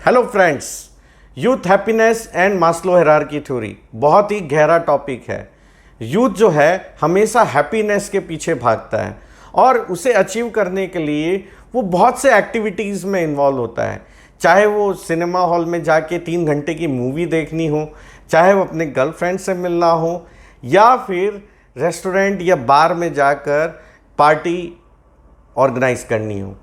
Hello friends, youth happiness and Maslow hierarchy theory बहुत ही गहरा topic है। यूथ जो है हमेशा हैप्पीनेस के पीछे भागता है और उसे अचीव करने के लिए वो बहुत से एक्टिविटीज़ में इन्वॉल्व होता है। चाहे वो सिनेमा हॉल में जाके 3 घंटे की मूवी देखनी हो, चाहे वो अपने गर्लफ्रेंड से मिलना हो, या फिर रेस्टोरेंट या बार में जाकर पार्टी ऑर्गेनाइज करनी हो।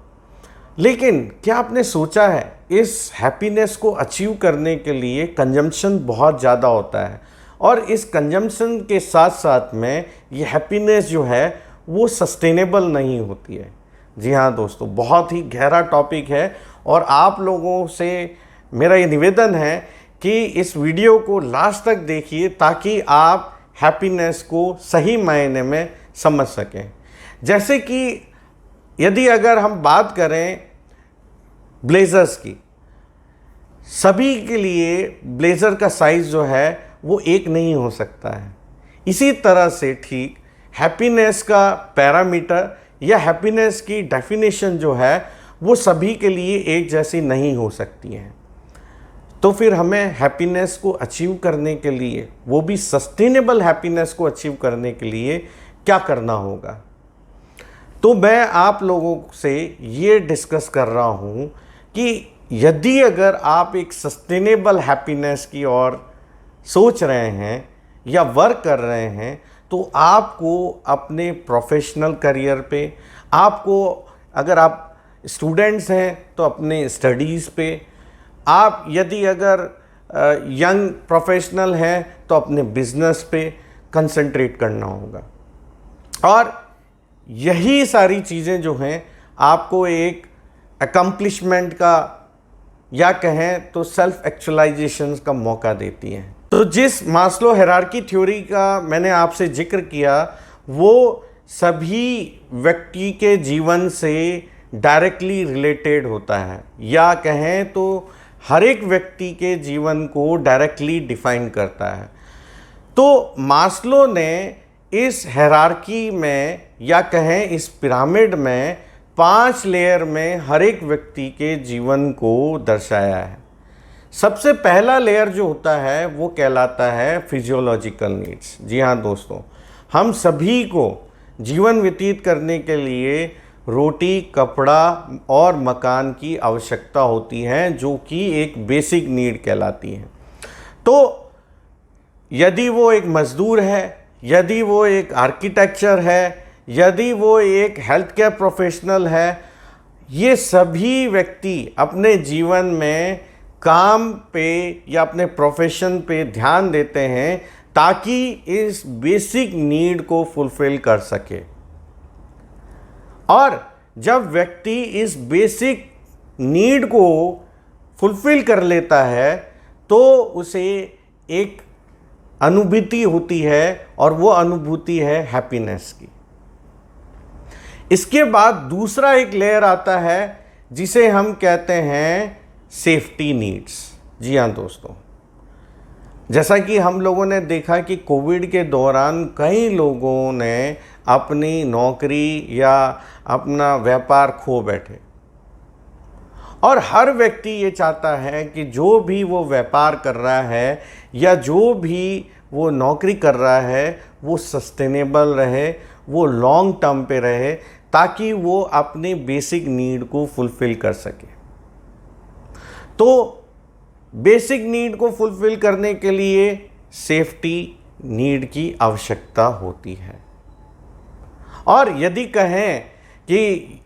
लेकिन क्या आपने सोचा है, इस हैप्पीनेस को अचीव करने के लिए कंजम्पशन बहुत ज़्यादा होता है और इस कंजम्पशन के साथ साथ में ये हैप्पीनेस जो है वो सस्टेनेबल नहीं होती है। जी हाँ दोस्तों, बहुत ही गहरा टॉपिक है और आप लोगों से मेरा ये निवेदन है कि इस वीडियो को लास्ट तक देखिए ताकि आप हैप्पीनेस को सही मायने में समझ सकें। जैसे कि यदि अगर हम बात करें ब्लेज़र्स की, सभी के लिए ब्लेज़र का साइज़ जो है वो एक नहीं हो सकता है। इसी तरह से ठीक हैप्पीनेस का पैरामीटर या हैप्पीनेस की डेफिनेशन जो है वो सभी के लिए एक जैसी नहीं हो सकती है। तो फिर हमें हैप्पीनेस को अचीव करने के लिए, वो भी सस्टेनेबल हैप्पीनेस को अचीव करने के लिए क्या करना होगा। तो मैं आप लोगों से ये डिस्कस कर रहा हूँ कि यदि अगर आप एक सस्टेनेबल हैप्पीनेस की ओर सोच रहे हैं या वर्क कर रहे हैं, तो आपको अपने प्रोफेशनल करियर पे, आपको अगर आप स्टूडेंट्स हैं तो अपने स्टडीज़ पे, आप यदि अगर यंग प्रोफेशनल हैं तो अपने बिजनेस पे कंसंट्रेट करना होगा। और यही सारी चीज़ें जो हैं आपको एक अकम्प्लिशमेंट का या कहें तो सेल्फ एक्चुअलाइजेशन का मौका देती हैं। तो जिस मास्लो हायरार्की थ्योरी का मैंने आपसे जिक्र किया वो सभी व्यक्ति के जीवन से डायरेक्टली रिलेटेड होता है, या कहें तो हर एक व्यक्ति के जीवन को डायरेक्टली डिफाइन करता है। तो मास्लो ने इस हायरार्की में या कहें इस पिरामिड में 5 लेयर में हर एक व्यक्ति के जीवन को दर्शाया है। सबसे पहला लेयर जो होता है वो कहलाता है फिजियोलॉजिकल नीड्स। जी हाँ दोस्तों, हम सभी को जीवन व्यतीत करने के लिए रोटी, कपड़ा और मकान की आवश्यकता होती है, जो कि एक बेसिक नीड कहलाती है। तो यदि वो एक मज़दूर है, यदि वो एक आर्किटेक्चर है, यदि वो एक हेल्थ केयर प्रोफेशनल है, ये सभी व्यक्ति अपने जीवन में काम पे या अपने प्रोफेशन पे ध्यान देते हैं ताकि इस बेसिक नीड को फुलफ़िल कर सके। और जब व्यक्ति इस बेसिक नीड को फुलफ़िल कर लेता है तो उसे एक अनुभूति होती है और वो अनुभूति है हैप्पीनेस की। इसके बाद दूसरा एक लेयर आता है जिसे हम कहते हैं सेफ्टी नीड्स। जी हाँ दोस्तों, जैसा कि हम लोगों ने देखा कि कोविड के दौरान कई लोगों ने अपनी नौकरी या अपना व्यापार खो बैठे, और हर व्यक्ति ये चाहता है कि जो भी वो व्यापार कर रहा है या जो भी वो नौकरी कर रहा है वो सस्टेनेबल रहे, वो लॉन्ग टर्म पे रहे, ताकि वो अपने बेसिक नीड को फुलफ़िल कर सके। तो बेसिक नीड को फुलफ़िल करने के लिए सेफ्टी नीड की आवश्यकता होती है। और यदि कहें कि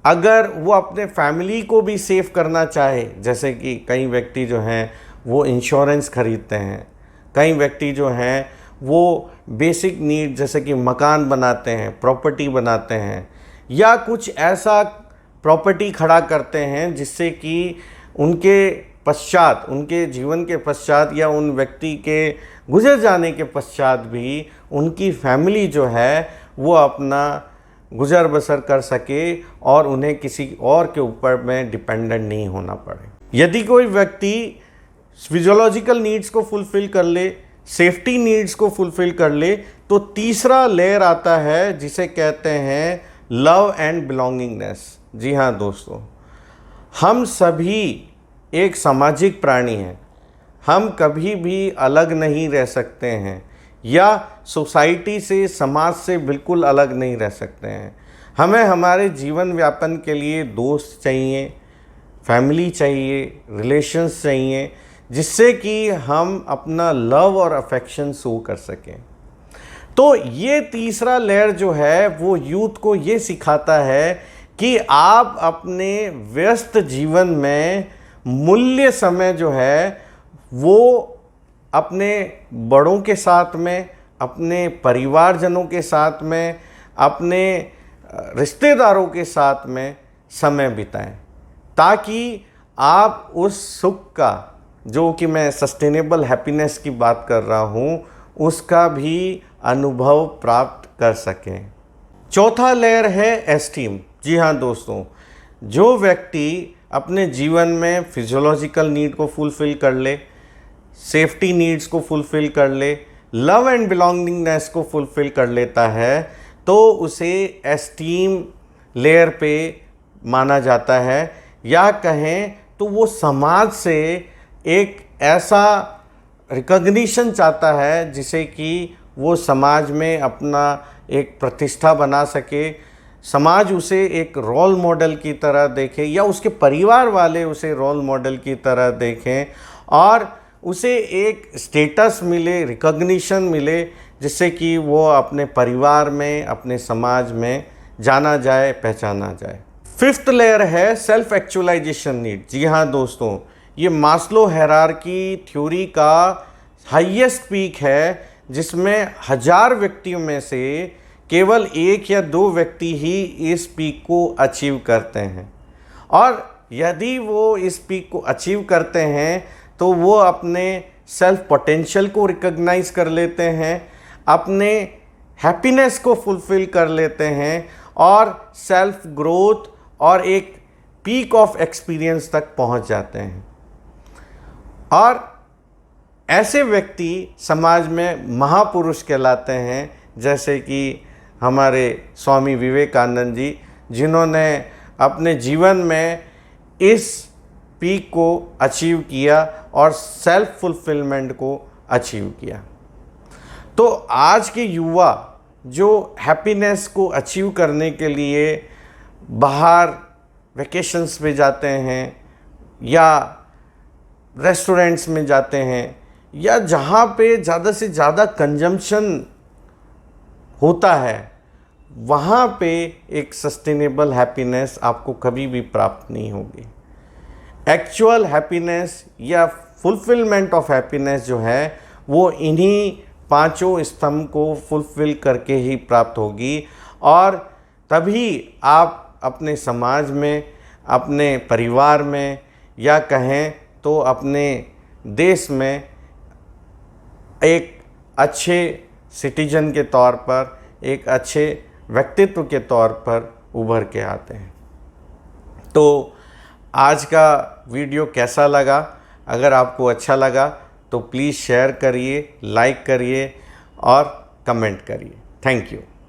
अगर वो अपने फैमिली को भी सेव करना चाहे, जैसे कि कई व्यक्ति जो हैं वो इंश्योरेंस खरीदते हैं, कई व्यक्ति जो हैं वो बेसिक नीड जैसे कि मकान बनाते हैं, प्रॉपर्टी बनाते हैं, या कुछ ऐसा प्रॉपर्टी खड़ा करते हैं जिससे कि उनके पश्चात, उनके जीवन के पश्चात या उन व्यक्ति के गुजर जाने के पश्चात भी उनकी फैमिली जो है वो अपना गुजर बसर कर सके और उन्हें किसी और के ऊपर में डिपेंडेंट नहीं होना पड़े। यदि कोई व्यक्ति फिजियोलॉजिकल नीड्स को फुलफ़िल कर ले, सेफ्टी नीड्स को फुलफ़िल कर ले, तो तीसरा लेयर आता है जिसे कहते हैं लव एंड बिलोंगिंगनेस। जी हाँ दोस्तों, हम सभी एक सामाजिक प्राणी है। हम कभी भी अलग नहीं रह सकते हैं या सोसाइटी से, समाज से बिल्कुल अलग नहीं रह सकते हैं। हमें हमारे जीवन व्यापन के लिए दोस्त चाहिए, फैमिली चाहिए, रिलेशंस चाहिए, जिससे कि हम अपना लव और अफेक्शन शो कर सकें। तो ये तीसरा लेयर जो है वो यूथ को ये सिखाता है कि आप अपने व्यस्त जीवन में मूल्य समय जो है वो अपने बड़ों के साथ में, अपने परिवारजनों के साथ में, अपने रिश्तेदारों के साथ में समय बिताएं, ताकि आप उस सुख का, जो कि मैं सस्टेनेबल हैप्पीनेस की बात कर रहा हूँ, उसका भी अनुभव प्राप्त कर सकें। चौथा लेयर है एस्टीम। जी हाँ दोस्तों, जो व्यक्ति अपने जीवन में फिजियोलॉजिकल नीड को फुलफ़िल कर ले, सेफ्टी नीड्स को फुलफ़िल कर ले, लव एंड बिलोंगिंगनेस को फुलफ़िल कर लेता है, तो उसे एस्टीम लेयर पे माना जाता है, या कहें तो वो समाज से एक ऐसा रिकॉग्निशन चाहता है जिसे कि वो समाज में अपना एक प्रतिष्ठा बना सके, समाज उसे एक रोल मॉडल की तरह देखे या उसके परिवार वाले उसे रोल मॉडल की तरह देखें, और उसे एक स्टेटस मिले, रिकॉग्निशन मिले, जिससे कि वो अपने परिवार में, अपने समाज में जाना जाए, पहचाना जाए। फिफ्थ लेयर है सेल्फ एक्चुअलाइजेशन नीड। जी हाँ दोस्तों, ये मास्लो हायरार्की थ्योरी का हाईएस्ट पीक है, जिसमें 1000 व्यक्तियों में से केवल 1 या 2 व्यक्ति ही इस पीक को अचीव करते हैं। और यदि वो इस पीक को अचीव करते हैं तो वो अपने सेल्फ पोटेंशियल को रिकॉग्नाइज कर लेते हैं, अपने हैप्पीनेस को फुलफ़िल कर लेते हैं, और सेल्फ ग्रोथ और एक पीक ऑफ एक्सपीरियंस तक पहुंच जाते हैं। और ऐसे व्यक्ति समाज में महापुरुष कहलाते हैं, जैसे कि हमारे स्वामी विवेकानंद जी, जिन्होंने अपने जीवन में इस पीक को अचीव किया और सेल्फ फुलफिलमेंट को अचीव किया। तो आज के युवा जो हैप्पीनेस को अचीव करने के लिए बाहर वेकेशंस पे जाते हैं, या रेस्टोरेंट्स में जाते हैं, या जहाँ पे ज़्यादा से ज़्यादा कंजम्पशन होता है, वहाँ पे एक सस्टेनेबल हैप्पीनेस आपको कभी भी प्राप्त नहीं होगी। एक्चुअल हैप्पीनेस या फुलफिलमेंट ऑफ हैप्पीनेस जो है वो इन्हीं 5 स्तंभ को फुलफिल करके ही प्राप्त होगी, और तभी आप अपने समाज में, अपने परिवार में, या कहें तो अपने देश में एक अच्छे सिटीजन के तौर पर, एक अच्छे व्यक्तित्व के तौर पर उभर के आते हैं। तो आज का वीडियो कैसा लगा? अगर आपको अच्छा लगा तो प्लीज़ शेयर करिए, लाइक करिए और कमेंट करिए। Thank you.